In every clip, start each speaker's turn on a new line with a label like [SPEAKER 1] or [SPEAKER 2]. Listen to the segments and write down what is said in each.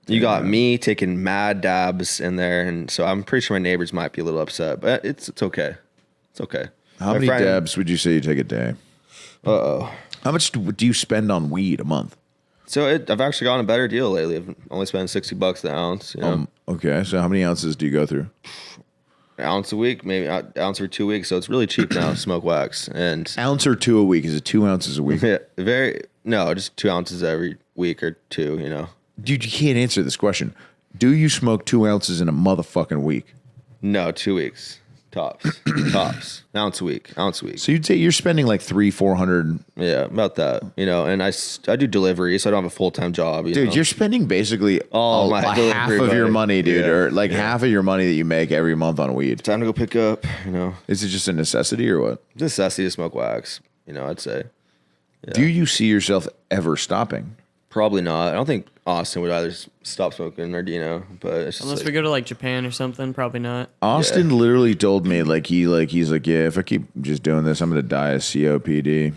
[SPEAKER 1] You got me taking mad dabs in there, and so I'm pretty sure my neighbors might be a little upset, but it's okay. It's okay.
[SPEAKER 2] How many dabs would you say you take a day? How much do you spend on weed a month?
[SPEAKER 1] So I've actually gotten a better deal lately. I've only spent $60 an ounce. You know?
[SPEAKER 2] Okay, so how many ounces do you go through?
[SPEAKER 1] An ounce a week, maybe an ounce for 2 weeks. So it's really cheap now to smoke wax. And
[SPEAKER 2] ounce or two a week? Is it 2 ounces a week?
[SPEAKER 1] Yeah, no, just 2 ounces every week or two. You know,
[SPEAKER 2] dude, you can't answer this question. Do you smoke 2 ounces in a motherfucking week?
[SPEAKER 1] No, 2 weeks. Tops. Ounce a week.
[SPEAKER 2] So you'd say you're spending like 300-400.
[SPEAKER 1] Yeah, about that. You know, and I do delivery, so I don't have a full-time job.
[SPEAKER 2] Dude, you're spending basically half of your money, dude, or like half of your money that you make every month on weed.
[SPEAKER 1] Time to go pick up, you know.
[SPEAKER 2] Is it just a necessity or what?
[SPEAKER 1] Necessity to smoke wax, you know, I'd say. Yeah.
[SPEAKER 2] Do you see yourself ever stopping?
[SPEAKER 1] Probably not. I don't think Austin would either stop smoking or Dino, but it's just
[SPEAKER 3] unless we go to like Japan or something, probably not.
[SPEAKER 2] Austin literally told me he's like, yeah, if I keep just doing this, I'm gonna die of COPD.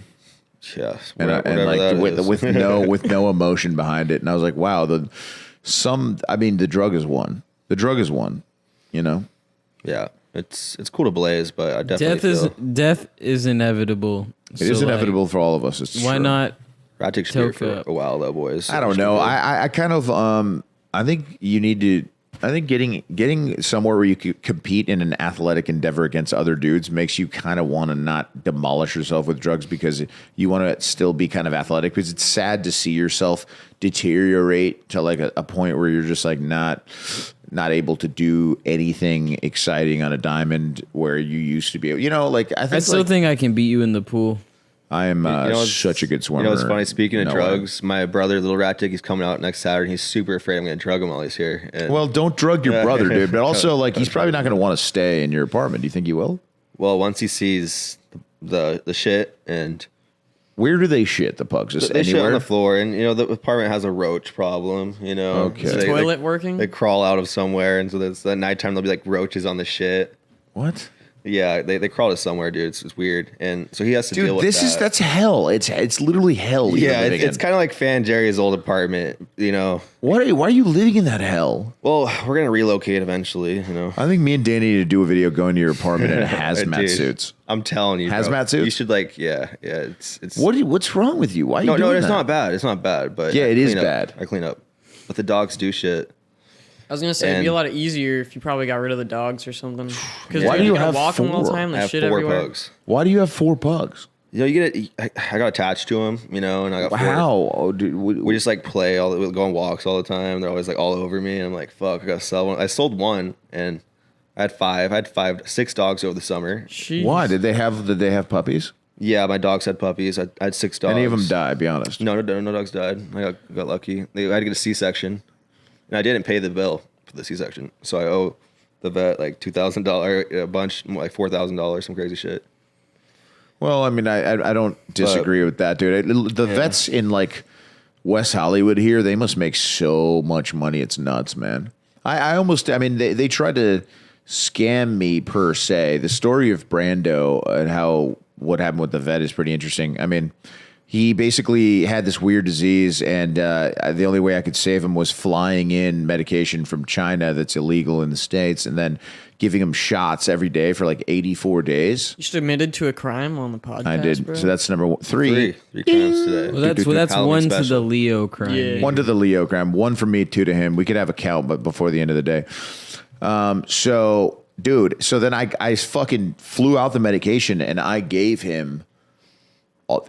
[SPEAKER 1] Yeah,
[SPEAKER 2] and like with no emotion behind it, and I was like, wow, the drug is one. The drug is one, you know.
[SPEAKER 1] Yeah, it's cool to blaze, but I definitely
[SPEAKER 4] death is inevitable.
[SPEAKER 2] It is inevitable for all of us. It's
[SPEAKER 4] why
[SPEAKER 2] true.
[SPEAKER 4] not?
[SPEAKER 1] Rat takes spirit for a while though, boys.
[SPEAKER 2] I don't know. I kind of I think you need to. I think getting somewhere where you could compete in an athletic endeavor against other dudes makes you kind of want to not demolish yourself with drugs because you want to still be kind of athletic. Because it's sad to see yourself deteriorate to like a point where you're just like not able to do anything exciting on a diamond where you used to be able. You know, like I
[SPEAKER 4] still think I can beat you in the pool.
[SPEAKER 2] I am such a good swimmer.
[SPEAKER 1] You know what's funny? Speaking of drugs, my brother, Little Rat Dick, he's coming out next Saturday. He's super afraid I'm going to drug him while he's here. And
[SPEAKER 2] well, don't drug your brother, dude. But also, like, he's probably not going to want to stay in your apartment. Do you think he will?
[SPEAKER 1] Well, once he sees the shit and...
[SPEAKER 2] Where do they shit, the pugs? Just
[SPEAKER 1] they
[SPEAKER 2] anywhere?
[SPEAKER 1] shit on the floor. And, you know, the apartment has a roach problem, you know.
[SPEAKER 2] Okay.
[SPEAKER 3] Is the toilet working?
[SPEAKER 1] They crawl out of somewhere. And so at nighttime, there'll be, like, roaches on the shit.
[SPEAKER 2] What?
[SPEAKER 1] Yeah, they crawl to somewhere, dude. It's weird, and so he has to deal with that.
[SPEAKER 2] That's hell. It's literally hell.
[SPEAKER 1] Yeah, it's kind of like Fan Jerry's old apartment. You know,
[SPEAKER 2] why are you living in that hell?
[SPEAKER 1] Well, we're gonna relocate eventually. You know,
[SPEAKER 2] I think me and Danny need to do a video going to your apartment in hazmat suits.
[SPEAKER 1] I'm telling you,
[SPEAKER 2] hazmat suits.
[SPEAKER 1] You should it's.
[SPEAKER 2] What's wrong with you? Why are you doing
[SPEAKER 1] that? No,
[SPEAKER 2] it's
[SPEAKER 1] not bad. It's not bad, but
[SPEAKER 2] yeah, it is bad.
[SPEAKER 1] I clean up, but the dogs do shit.
[SPEAKER 3] I was gonna say it'd be a lot easier if you probably got rid of the dogs or something. Because
[SPEAKER 2] why do you have
[SPEAKER 3] walk
[SPEAKER 2] 4?
[SPEAKER 3] them all the time?
[SPEAKER 1] I have
[SPEAKER 3] shit
[SPEAKER 1] 4
[SPEAKER 3] everywhere.
[SPEAKER 1] pugs.
[SPEAKER 2] Why do you have 4 pugs?
[SPEAKER 1] You know, I got attached to them, you know, and I got 4.
[SPEAKER 2] How? Oh, dude, we
[SPEAKER 1] just like play we go on walks all the time. They're always like all over me, and I'm like, fuck, I gotta sell one. I sold one, and I had 5. I had 6 dogs over the summer.
[SPEAKER 3] Jeez.
[SPEAKER 2] Why did they have puppies?
[SPEAKER 1] Yeah, my dogs had puppies. I had 6 dogs.
[SPEAKER 2] Any of them died? Be honest.
[SPEAKER 1] No dogs died. I got lucky. I had to get a C-section, and I didn't pay the bill for the C-section, so I owe the vet like $2,000, a bunch, like $4,000, some crazy shit.
[SPEAKER 2] Well, I mean, I don't disagree with that, dude. The vets in like West Hollywood here, they must make so much money. It's nuts, man. I mean, they tried to scam me per se. The story of Brando and what happened with the vet is pretty interesting. I mean, he basically had this weird disease, and the only way I could save him was flying in medication from China that's illegal in the States, and then giving him shots every day for like 84 days.
[SPEAKER 3] You just admitted to a crime on the podcast.
[SPEAKER 2] I did.
[SPEAKER 3] Bro.
[SPEAKER 2] So that's number 3.
[SPEAKER 1] 3 crimes today.
[SPEAKER 4] Well, that's one to the Leo crime.
[SPEAKER 3] Yeah.
[SPEAKER 2] 1 to the Leo crime. 1 from me, 2 to him. We could have a count, but before the end of the day. So, dude, so then I fucking flew out the medication, and I gave him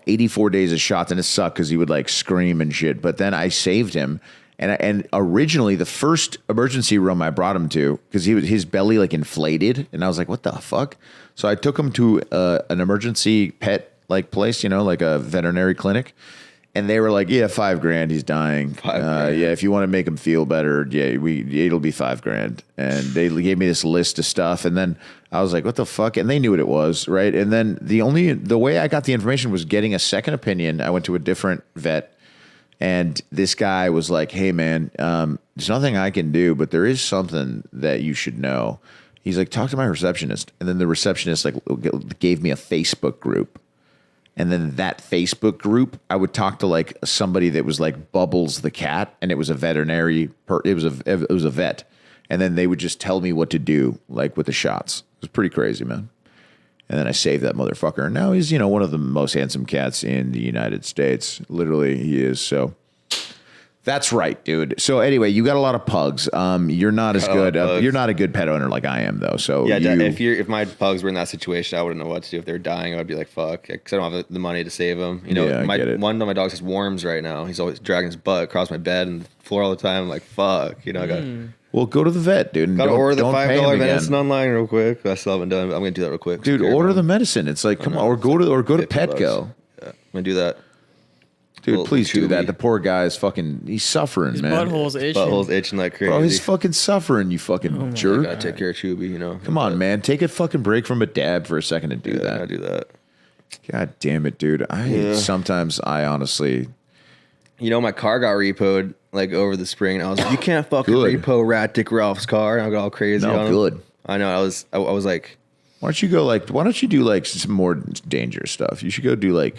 [SPEAKER 2] 84 days of shots, and it sucked because he would like scream and shit. But then I saved him, and originally the first emergency room I brought him to, because his belly like inflated, and I was like, what the fuck? So I took him to an emergency pet like place, you know, like a veterinary clinic. And they were like, yeah, $5,000, he's dying. Yeah, if you want to make him feel better, yeah, it'll be $5,000. And they gave me this list of stuff, and then I was like, what the fuck? And they knew what it was, right? And then the way I got the information was getting a second opinion. I went to a different vet, and this guy was like, hey man, there's nothing I can do, but there is something that you should know. He's like, talk to my receptionist. And then the receptionist like gave me a Facebook group. And then that Facebook group, I would talk to like somebody that was like Bubbles the cat, and it was a it was a vet, and then they would just tell me what to do, like with the shots. It was pretty crazy, man. And then I saved that motherfucker, and now he's one of the most handsome cats in the United States. Literally, he is. So that's right, dude. So anyway, you got a lot of pugs. You're not as good. You're not a good pet owner like I am, though. So
[SPEAKER 1] yeah, if my pugs were in that situation, I wouldn't know what to do. If they were dying, I would be like, fuck, because I don't have the money to save them. You know, one of my dogs has worms right now. He's always dragging his butt across my bed and the floor all the time. I'm like, fuck, I got.
[SPEAKER 2] Well, go to the vet, dude.
[SPEAKER 1] Gotta order the $5 medicine online real quick. I still haven't done it. I'm gonna do that real quick.
[SPEAKER 2] Dude, order the medicine. It's like, come on, or go to Petco.
[SPEAKER 1] Yeah, I'm gonna do that.
[SPEAKER 2] Dude, please do that. The poor guy is he's suffering,
[SPEAKER 3] his
[SPEAKER 2] man.
[SPEAKER 3] Butthole's itching
[SPEAKER 1] like crazy.
[SPEAKER 2] Bro, he's fucking suffering, you fucking jerk.
[SPEAKER 1] I gotta take care of Chubby,
[SPEAKER 2] Come on, man. Take a fucking break from a dab for a second and do that.
[SPEAKER 1] I do that.
[SPEAKER 2] God damn it, dude. Sometimes I honestly...
[SPEAKER 1] my car got repoed like over the spring, and I was like, you can't fucking repo Rat Dick Ralph's car. And I got all crazy on him.
[SPEAKER 2] Good.
[SPEAKER 1] I know. I was like...
[SPEAKER 2] Why don't you do like some more dangerous stuff? You should go do like...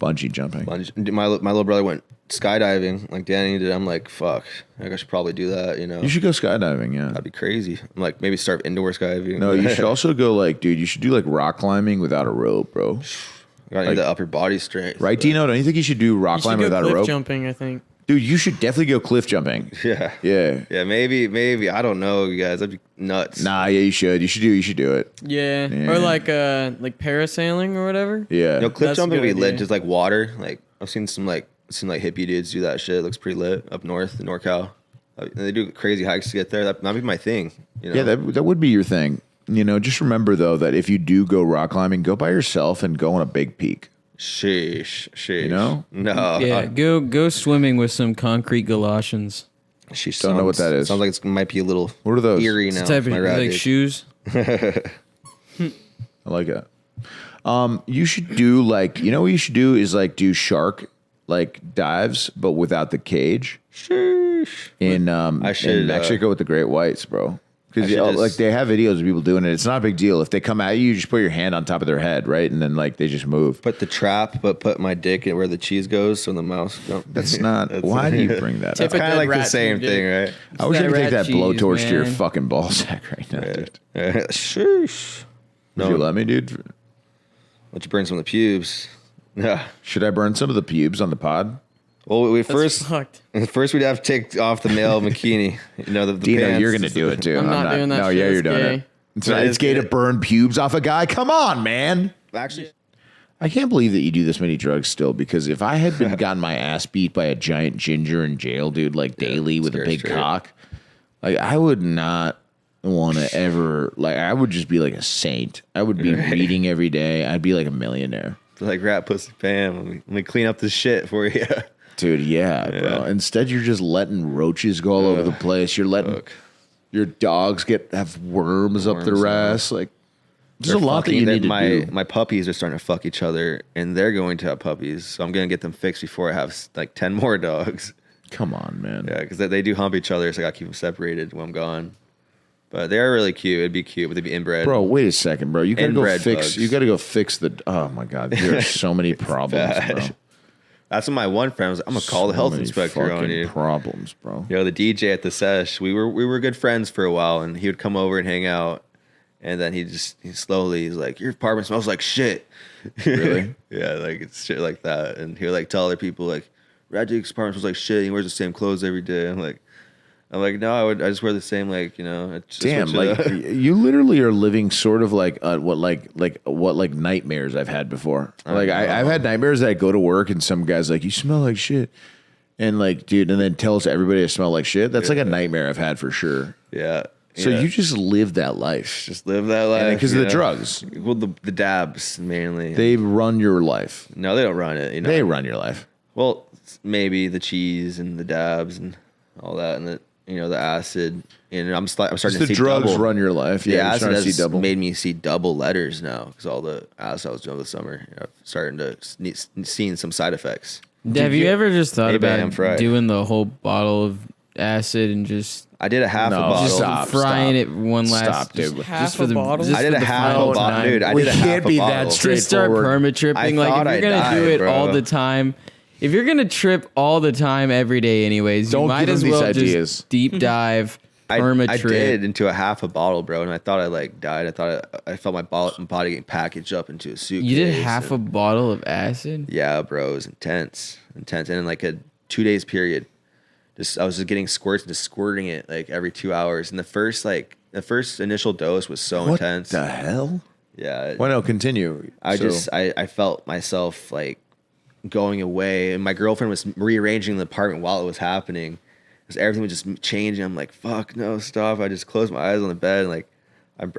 [SPEAKER 2] bungee jumping.
[SPEAKER 1] My little brother went skydiving like Danny did. I'm like, fuck, I should probably do that.
[SPEAKER 2] You should go skydiving. Yeah,
[SPEAKER 1] that'd be crazy. I'm like, maybe start indoor skydiving.
[SPEAKER 2] No, you should also go you should do like rock climbing without a rope, bro.
[SPEAKER 1] I need the upper body strength,
[SPEAKER 2] right, Dino? Don't you think you should do rock climbing without a rope?
[SPEAKER 3] Jumping, I think.
[SPEAKER 2] Dude, you should definitely go cliff jumping.
[SPEAKER 1] Yeah. Maybe. I don't know, you guys. That'd be nuts.
[SPEAKER 2] Nah, yeah, you should. You should do it.
[SPEAKER 3] Yeah. Or like parasailing or whatever.
[SPEAKER 2] Yeah.
[SPEAKER 1] Cliff jumping would be lit, just like water. Like I've seen some hippie dudes do that shit. It looks pretty lit up north in NorCal. And they do crazy hikes to get there. That'd be my thing.
[SPEAKER 2] Yeah, that would be your thing. Just remember though that if you do go rock climbing, go by yourself and go on a big peak.
[SPEAKER 1] Sheesh.
[SPEAKER 2] No.
[SPEAKER 4] Yeah, go swimming with some concrete galoshians.
[SPEAKER 2] Don't know what that is.
[SPEAKER 1] Sounds like it might be a little
[SPEAKER 2] what are those?
[SPEAKER 1] Eerie now.
[SPEAKER 4] It's a type of like shoes.
[SPEAKER 2] I like it. You should do what you should do is do shark dives, but without the cage.
[SPEAKER 1] Sheesh.
[SPEAKER 2] In Mexico with the great whites, bro. Because they have videos of people doing it. It's not a big deal. If they come at you, you just put your hand on top of their head, right? And then they just move.
[SPEAKER 1] Put the trap, but put my dick where the cheese goes so the mouse don't.
[SPEAKER 2] That's not. Why do you bring that up?
[SPEAKER 1] It's kind of like the same thing, right?
[SPEAKER 2] I wish I could take that blowtorch to your fucking ball sack right now, dude.
[SPEAKER 1] Sheesh.
[SPEAKER 2] Would you let me, dude?
[SPEAKER 1] Let you burn some of the pubes. Yeah.
[SPEAKER 2] Should I burn some of the pubes on the pod?
[SPEAKER 1] Well, first we'd have to take off the male bikini. The
[SPEAKER 2] Dino,
[SPEAKER 1] pants.
[SPEAKER 2] You're gonna do it too.
[SPEAKER 3] I'm not doing that.
[SPEAKER 2] No, yeah, you're doing it. It's gay to burn pubes off a guy. Come on, man.
[SPEAKER 1] Actually,
[SPEAKER 2] I can't believe that you do this many drugs still. Because if I had gotten my ass beat by a giant ginger in jail, dude, daily with a big cock, I would not want to ever. I would just be like a saint. I would be reading every day. I'd be like a millionaire.
[SPEAKER 1] Like Rat Pussy Pam. Let me clean up this shit for you.
[SPEAKER 2] Dude, yeah, bro. Instead, you're just letting roaches go all over the place. You're letting your dogs have worms up their ass. There's a lot that you need to do.
[SPEAKER 1] My puppies are starting to fuck each other, and they're going to have puppies. So I'm going to get them fixed before I have 10 more dogs.
[SPEAKER 2] Come on, man.
[SPEAKER 1] Yeah, because they do hump each other, so I got to keep them separated when I'm gone. But they are really cute. It'd be cute, but they'd be inbred.
[SPEAKER 2] Bro, wait a second, bro. You gotta go fix.
[SPEAKER 1] Bugs.
[SPEAKER 2] You gotta go fix the. Oh my god, there are so many problems, bro.
[SPEAKER 1] That's what my one friend was. I'm gonna call the health inspector on you.
[SPEAKER 2] Problems, bro.
[SPEAKER 1] The DJ at the sesh. We were good friends for a while, and he would come over and hang out, and then he's like, "Your apartment smells like shit."
[SPEAKER 2] Really?
[SPEAKER 1] Yeah, it's shit like that, and he would tell other people Rat Dick's apartment smells like shit. He wears the same clothes every day. I'm like, no, I just wear the same,
[SPEAKER 2] Damn, you literally are living sort of what nightmares I've had before. I've had nightmares that I go to work and some guy's like, you smell like shit. And dude, and then tells everybody I smell like shit. That's like a nightmare I've had for sure.
[SPEAKER 1] Yeah.
[SPEAKER 2] So you just live that life.
[SPEAKER 1] Just live that life.
[SPEAKER 2] Because of the drugs.
[SPEAKER 1] Well, the dabs mainly.
[SPEAKER 2] They run your life.
[SPEAKER 1] No, they don't run it.
[SPEAKER 2] They run your life.
[SPEAKER 1] Well, maybe the cheese and the dabs and all that and the acid, and I'm starting to see
[SPEAKER 2] the drugs
[SPEAKER 1] double.
[SPEAKER 2] Run your life. Yeah,
[SPEAKER 1] acid has made me see double letters now because all the acid I was doing this summer. I'm starting to seeing some side effects.
[SPEAKER 4] Have you ever just thought about doing the whole bottle of acid and just
[SPEAKER 1] I did a half a bottle.
[SPEAKER 2] Stop,
[SPEAKER 4] frying it one last.
[SPEAKER 2] Stop, dude.
[SPEAKER 3] Just half a bottle?
[SPEAKER 1] I did a half a bottle, dude. I
[SPEAKER 2] We
[SPEAKER 1] did a
[SPEAKER 2] can't
[SPEAKER 1] half a
[SPEAKER 2] be
[SPEAKER 1] bottle.
[SPEAKER 2] that
[SPEAKER 4] Just start
[SPEAKER 2] straightforward.
[SPEAKER 4] perma tripping. Like
[SPEAKER 1] thought
[SPEAKER 4] if you're
[SPEAKER 1] I
[SPEAKER 4] gonna do
[SPEAKER 1] died,
[SPEAKER 4] it
[SPEAKER 1] bro.
[SPEAKER 4] all the time, if you're gonna trip all the time every day, anyways,
[SPEAKER 2] Don't
[SPEAKER 4] you might
[SPEAKER 2] give
[SPEAKER 4] as
[SPEAKER 2] him these
[SPEAKER 4] well
[SPEAKER 2] ideas.
[SPEAKER 4] just deep dive perma
[SPEAKER 1] I
[SPEAKER 4] trip.
[SPEAKER 1] did into a half a bottle, bro, and I thought I like died. I thought I felt my body getting packaged up into a suitcase.
[SPEAKER 4] You did half a bottle of acid.
[SPEAKER 1] Yeah, bro, it was intense, and in like a 2 days period, I was just getting squirts and just squirting it like every 2 hours. And the first initial dose was so intense.
[SPEAKER 2] What the hell?
[SPEAKER 1] Yeah.
[SPEAKER 2] Why no? Continue.
[SPEAKER 1] I felt myself like going away, and my girlfriend was rearranging the apartment while it was happening, because everything was just changing. I'm like, fuck, no, stop. I just closed my eyes on the bed, and like,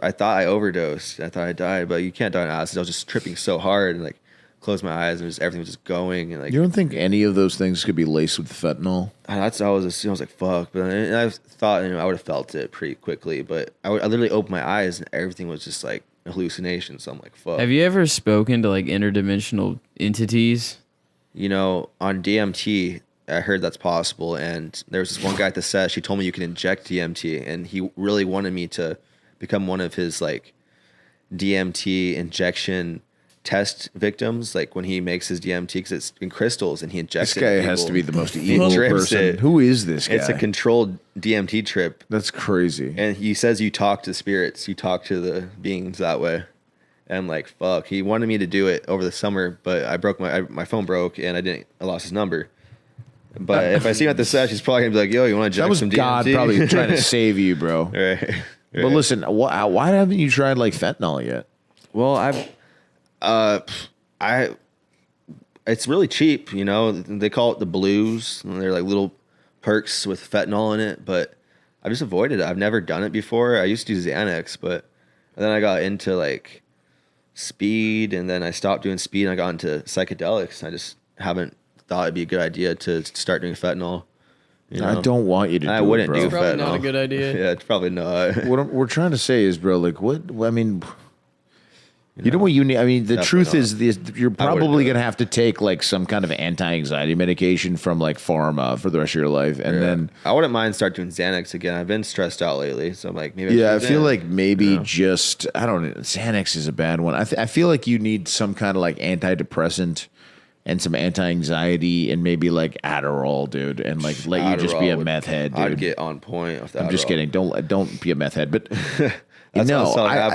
[SPEAKER 1] I thought I overdosed. I thought I died, but you can't die on acid. I was just tripping so hard, and like, closed my eyes, and everything was just going, and like.
[SPEAKER 2] You don't think any of those things could be laced with fentanyl?
[SPEAKER 1] I was like, fuck, but I thought I would have felt it pretty quickly, but I literally opened my eyes, and everything was just like a hallucination. So I'm like, fuck.
[SPEAKER 4] Have you ever spoken to like interdimensional entities?
[SPEAKER 1] On DMT, I heard that's possible, and there was this one guy at the set. She told me you can inject DMT, and he really wanted me to become one of his like DMT injection test victims, like when he makes his DMT, because it's in crystals and he injects
[SPEAKER 2] This
[SPEAKER 1] it.
[SPEAKER 2] guy
[SPEAKER 1] in
[SPEAKER 2] has
[SPEAKER 1] people.
[SPEAKER 2] to be the most evil
[SPEAKER 1] drips
[SPEAKER 2] person.
[SPEAKER 1] it.
[SPEAKER 2] Who is this guy?
[SPEAKER 1] It's a controlled DMT trip,
[SPEAKER 2] That's crazy.
[SPEAKER 1] and he says you talk to spirits, you talk to the beings that way. And I'm like, fuck. He wanted me to do it over the summer, but I broke my phone broke, and I lost his number. But if I see him at the set, he's probably gonna be like, "Yo, you want to
[SPEAKER 2] That
[SPEAKER 1] inject
[SPEAKER 2] was
[SPEAKER 1] some
[SPEAKER 2] God
[SPEAKER 1] DMT?"
[SPEAKER 2] probably trying to save you, bro.
[SPEAKER 1] Right.
[SPEAKER 2] But listen, why haven't you tried like fentanyl yet?
[SPEAKER 1] Well, it's really cheap, They call it the blues. And they're like little perks with fentanyl in it, but I've just avoided it. I've never done it before. I used to do Xanax, but then I got into like speed, and then I stopped doing speed, and I got into psychedelics. I just haven't thought it'd be a good idea to start doing fentanyl.
[SPEAKER 2] I don't want you to.
[SPEAKER 1] I
[SPEAKER 2] do
[SPEAKER 1] wouldn't
[SPEAKER 2] it, bro.
[SPEAKER 1] do
[SPEAKER 3] Probably
[SPEAKER 1] fentanyl.
[SPEAKER 3] not a good idea.
[SPEAKER 1] Yeah, it's probably not.
[SPEAKER 2] What we're trying to say is, bro, like what? I mean, you know what you need. I mean, the truth is, you're probably gonna have to take like some kind of anti-anxiety medication from like pharma for the rest of your life, and then
[SPEAKER 1] I wouldn't mind start doing Xanax again. I've been stressed out lately, so I'm like, maybe.
[SPEAKER 2] yeah, I
[SPEAKER 1] should do
[SPEAKER 2] feel
[SPEAKER 1] Xanax.
[SPEAKER 2] like maybe just I don't know. Xanax is a bad one. I feel like you need some kind of like antidepressant and some anti-anxiety and maybe like Adderall, dude, and like let you just be a
[SPEAKER 1] Adderall
[SPEAKER 2] meth head, dude.
[SPEAKER 1] I'd get on point with that.
[SPEAKER 2] I'm just kidding. Don't be a meth head, but.
[SPEAKER 1] That's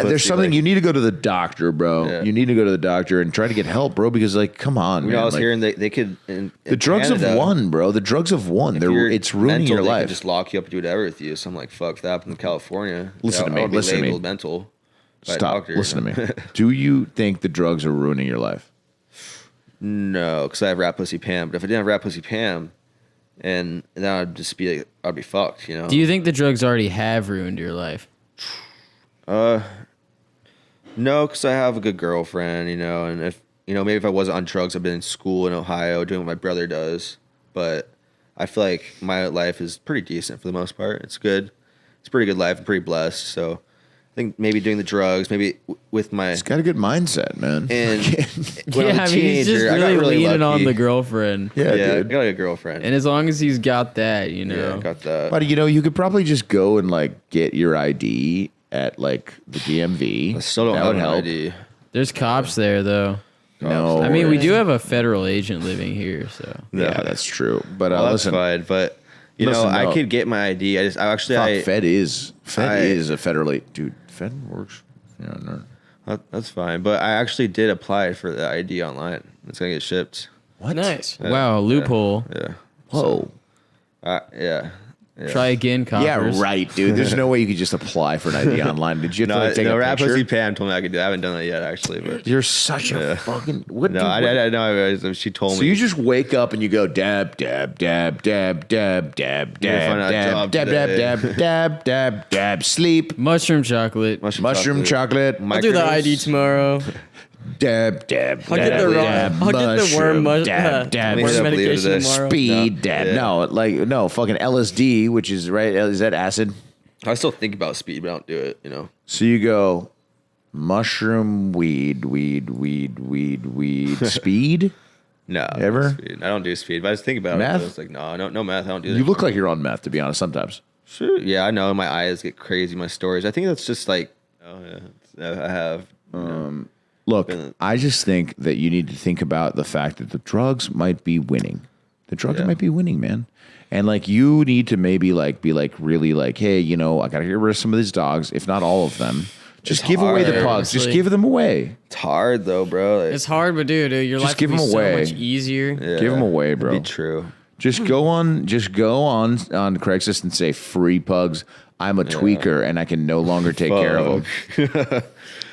[SPEAKER 2] There's something you need to go to the doctor, bro.
[SPEAKER 1] Yeah.
[SPEAKER 2] You need to go to the doctor and try to get help, bro. Because like, come on, man.
[SPEAKER 1] I was
[SPEAKER 2] Like,
[SPEAKER 1] hearing they could.
[SPEAKER 2] the drugs have won, bro. The drugs have won. It's ruining your
[SPEAKER 1] They
[SPEAKER 2] life.
[SPEAKER 1] could just lock you up and do whatever with you. So I'm like, fuck that. In California,
[SPEAKER 2] Listen to me,
[SPEAKER 1] I would be
[SPEAKER 2] listen to me.
[SPEAKER 1] labeled mental. By a
[SPEAKER 2] Stop.
[SPEAKER 1] doctor.
[SPEAKER 2] Listen to me. Do you think the drugs are ruining your life?
[SPEAKER 1] No, because I have rat pussy Pam. But if I didn't have rat pussy Pam, and then I'd just be like, I'd be fucked.
[SPEAKER 4] Do you think the drugs already have ruined your life?
[SPEAKER 1] No, because I have a good girlfriend, and if maybe if I wasn't on drugs, I've been in school in Ohio doing what my brother does. But I feel like my life is pretty decent for the most part. It's good. It's a pretty good life. I'm pretty blessed. So I think maybe doing the drugs, maybe with my
[SPEAKER 2] It's got a good mindset, man.
[SPEAKER 1] and when I was a
[SPEAKER 4] he's just
[SPEAKER 1] teenager, I got
[SPEAKER 4] really leaning on
[SPEAKER 1] lucky.
[SPEAKER 4] the girlfriend.
[SPEAKER 2] yeah,
[SPEAKER 1] I
[SPEAKER 2] dude.
[SPEAKER 1] got a girlfriend.
[SPEAKER 4] And as long as he's got that,
[SPEAKER 1] Yeah, I got that.
[SPEAKER 2] But you could probably just go and like get your ID at like the DMV.
[SPEAKER 1] I still don't
[SPEAKER 2] That
[SPEAKER 1] have
[SPEAKER 2] would
[SPEAKER 1] an
[SPEAKER 2] help.
[SPEAKER 1] ID.
[SPEAKER 4] There's cops there, though.
[SPEAKER 2] No,
[SPEAKER 4] I mean, we do have a federal agent living here, so.
[SPEAKER 2] Yeah, that's true. But
[SPEAKER 1] Well, that's
[SPEAKER 2] listen,
[SPEAKER 1] fine. But
[SPEAKER 2] Listen,
[SPEAKER 1] I
[SPEAKER 2] no.
[SPEAKER 1] could get my ID.
[SPEAKER 2] fuck, Fed is a federal dude. Fed works. Yeah, no.
[SPEAKER 1] That's fine. But I actually did apply for the ID online. It's gonna get shipped.
[SPEAKER 2] What?
[SPEAKER 3] Nice.
[SPEAKER 4] Wow, loophole.
[SPEAKER 1] Yeah.
[SPEAKER 2] Whoa.
[SPEAKER 1] Yeah.
[SPEAKER 4] Try again, coppers.
[SPEAKER 2] Yeah, right, dude. There's no way you could just apply for an ID online. Did you have to like, take a
[SPEAKER 1] Rap
[SPEAKER 2] picture?
[SPEAKER 1] Pussy Pam told me I could do it. I haven't done that yet, actually. But
[SPEAKER 2] You're such a fucking what?
[SPEAKER 1] no,
[SPEAKER 2] dude,
[SPEAKER 1] I know. She told
[SPEAKER 2] So
[SPEAKER 1] me.
[SPEAKER 2] you just wake up and you go dab dab dab dab dab dab
[SPEAKER 1] You're gonna find
[SPEAKER 2] dab
[SPEAKER 1] out
[SPEAKER 2] dab
[SPEAKER 1] job
[SPEAKER 2] dab
[SPEAKER 1] today.
[SPEAKER 2] dab dab dab dab sleep
[SPEAKER 4] Mushroom chocolate.
[SPEAKER 2] mushroom chocolate
[SPEAKER 3] I'll do the
[SPEAKER 1] microdose.
[SPEAKER 3] ID tomorrow.
[SPEAKER 2] dab dab.
[SPEAKER 3] I'll get the
[SPEAKER 2] dab,
[SPEAKER 3] I'll get the worm
[SPEAKER 2] dab dab
[SPEAKER 1] Mix it
[SPEAKER 3] worm
[SPEAKER 1] up later
[SPEAKER 3] medication
[SPEAKER 1] today.
[SPEAKER 3] tomorrow.
[SPEAKER 2] speed
[SPEAKER 1] No.
[SPEAKER 2] dab.
[SPEAKER 1] Yeah.
[SPEAKER 2] No, fucking LSD, which is right. Is that acid?
[SPEAKER 1] I still think about speed, but I don't do it.
[SPEAKER 2] So you go mushroom weed speed.
[SPEAKER 1] No.
[SPEAKER 2] Ever?
[SPEAKER 1] Speed. I don't do speed. But I was thinking about
[SPEAKER 2] meth?
[SPEAKER 1] it. I was like, no meth. I don't do that.
[SPEAKER 2] You look like you're on meth, to be honest, sometimes.
[SPEAKER 1] Sure. Yeah, I know. My eyes get crazy. My stories. I think that's just like, I have.
[SPEAKER 2] Look, I just think that you need to think about the fact that the drugs might be winning. The drugs might be winning, man. And like you need to maybe like be like really like, hey, I gotta get rid of some of these dogs, if not all of them. Just give away the pugs. Honestly. Just give them away.
[SPEAKER 1] It's hard though, bro. Like,
[SPEAKER 3] it's hard, but dude, your life would be so much easier.
[SPEAKER 1] Yeah,
[SPEAKER 2] give them away, bro.
[SPEAKER 1] That'd be true.
[SPEAKER 2] Just go on Craigslist and say free pugs. I'm a tweaker and I can no longer take care of them.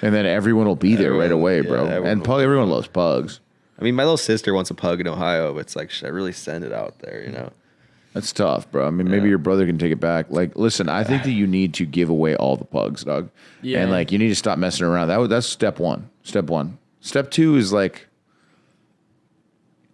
[SPEAKER 2] And then everyone will be there right away, bro. And everyone loves pugs.
[SPEAKER 1] I mean, my little sister wants a pug in Ohio, but it's like, should I really send it out there,
[SPEAKER 2] That's tough, bro. I mean, maybe your brother can take it back. Like, listen, I think that you need to give away all the pugs, dog. Yeah. And like, you need to stop messing around. That's step one. Step two is like,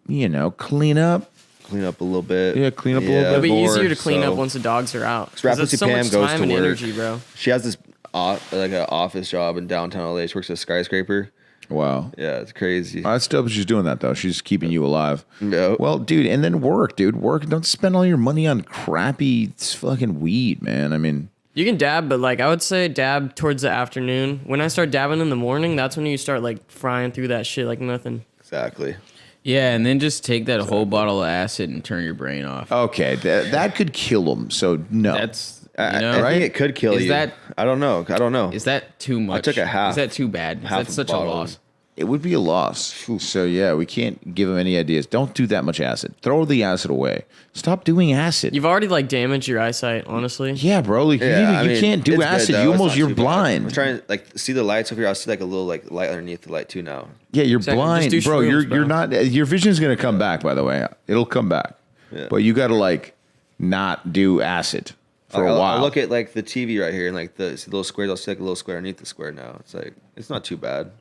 [SPEAKER 2] clean up.
[SPEAKER 1] Clean up a little bit.
[SPEAKER 2] Yeah, clean up a little bit.
[SPEAKER 3] It'll be easier to clean up once the dogs are out.
[SPEAKER 1] Rapid
[SPEAKER 3] so
[SPEAKER 1] Pam
[SPEAKER 3] much
[SPEAKER 1] goes
[SPEAKER 3] time
[SPEAKER 1] to
[SPEAKER 3] and
[SPEAKER 1] work.
[SPEAKER 3] energy, bro.
[SPEAKER 1] She has this like an office job in downtown LA. She works at a skyscraper.
[SPEAKER 2] Wow.
[SPEAKER 1] Yeah, it's crazy.
[SPEAKER 2] That's dope. She's doing that though. She's keeping you alive.
[SPEAKER 1] Yep.
[SPEAKER 2] Well, dude, and then work, dude. Work. Don't spend all your money on crappy fucking weed, man. I mean,
[SPEAKER 3] you can dab, but like I would say dab towards the afternoon. When I start dabbing in the morning, that's when you start like frying through that shit like nothing.
[SPEAKER 1] Exactly.
[SPEAKER 4] Yeah, and then just take that whole bottle of acid and turn your brain off.
[SPEAKER 2] Okay, that could kill them. So no,
[SPEAKER 4] That's
[SPEAKER 1] I think it could kill you. I don't know.
[SPEAKER 4] Is that too much?
[SPEAKER 1] I took a half.
[SPEAKER 4] Is that too bad? That's such a loss.
[SPEAKER 2] It would be a loss. So yeah, we can't give them any ideas. Don't do that much acid. Throw the acid away. Stop doing acid.
[SPEAKER 3] You've already like damaged your eyesight, honestly.
[SPEAKER 2] Yeah, bro. Like, you can't do acid. You're blind.
[SPEAKER 1] I'm trying to like see the lights over here. I see like a little like light underneath the light too now.
[SPEAKER 2] Yeah, you're blind, bro. You're not. Your vision's gonna come back. By the way, it'll come back. Yeah. But you got to like not do acid for a while.
[SPEAKER 1] I'll look at like the TV right here and like the little squares. I'll see like a little square underneath the square now. It's like it's not too bad.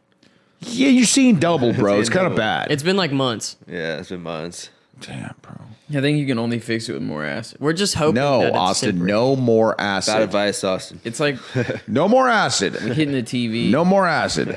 [SPEAKER 2] Yeah, you're seeing double, bro. It's kind of bad.
[SPEAKER 3] It's been like months.
[SPEAKER 1] Yeah, it's been months.
[SPEAKER 2] Damn, bro.
[SPEAKER 4] I think you can only fix it with more acid.
[SPEAKER 3] We're just hoping.
[SPEAKER 2] No, Austin, no more acid.
[SPEAKER 1] Bad advice, Austin.
[SPEAKER 4] It's like
[SPEAKER 2] no more acid.
[SPEAKER 4] hitting the TV.
[SPEAKER 2] No more acid.